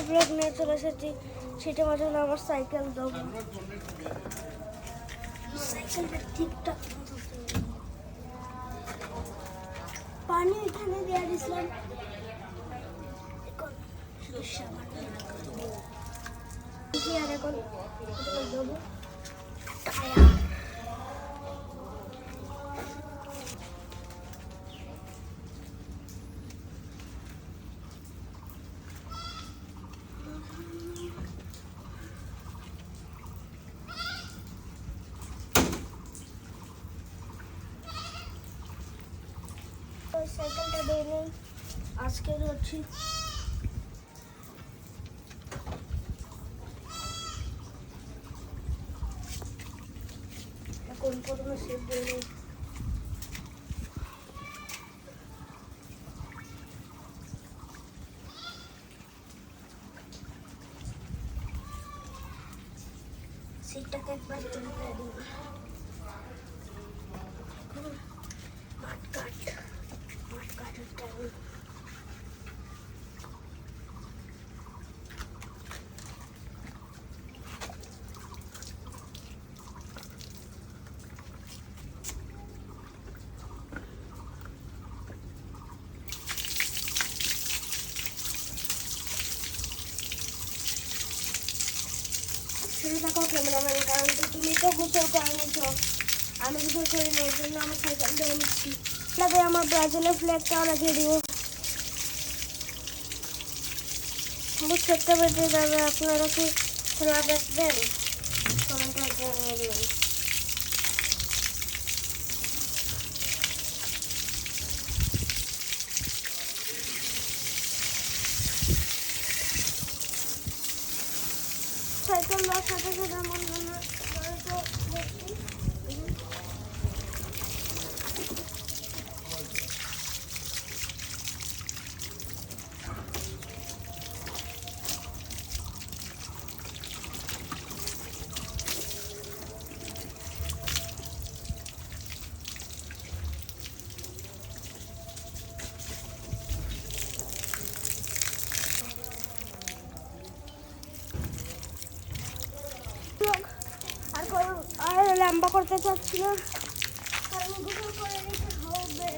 Blog নিয়ে চলে এসেছি। সেটা মজা হলো আমার সাইকেল দাও। সাইকেলটা ঠিকঠাক পানি এখানে দিয়ে দিয়েছিলাম। আর এখন দেবো সাইকেলটা দিয়ে নেই। আজকে হচ্ছে কোন প্রথমে সেট দিয়ে নেই। সিটটাকে একবার চলে করে দিই। মাঠ কাট শুরু থাকো ক্যামেরাম্যান, কারণ তুমি তো গোসল করে নিচ্ছ, আমি গোসল করি না, এর জন্য আমার সাইকেল দিয়ে নিচ্ছি। তাহলে আমার ব্রাজিলের ফ্ল্যাগটাও লাগিয়ে দিব। বহুত ছোট্ট বেটে যাবে, আপনারা কি খেলা দেখবেন? কমেন্টে জানিয়ে দেবেন। সাইকেল নেওয়ার সাথে সাথে আমার মনে দেখছি আর লম্বা করতে চাচ্ছি না, কারণ গোসল করে নিতে হবে।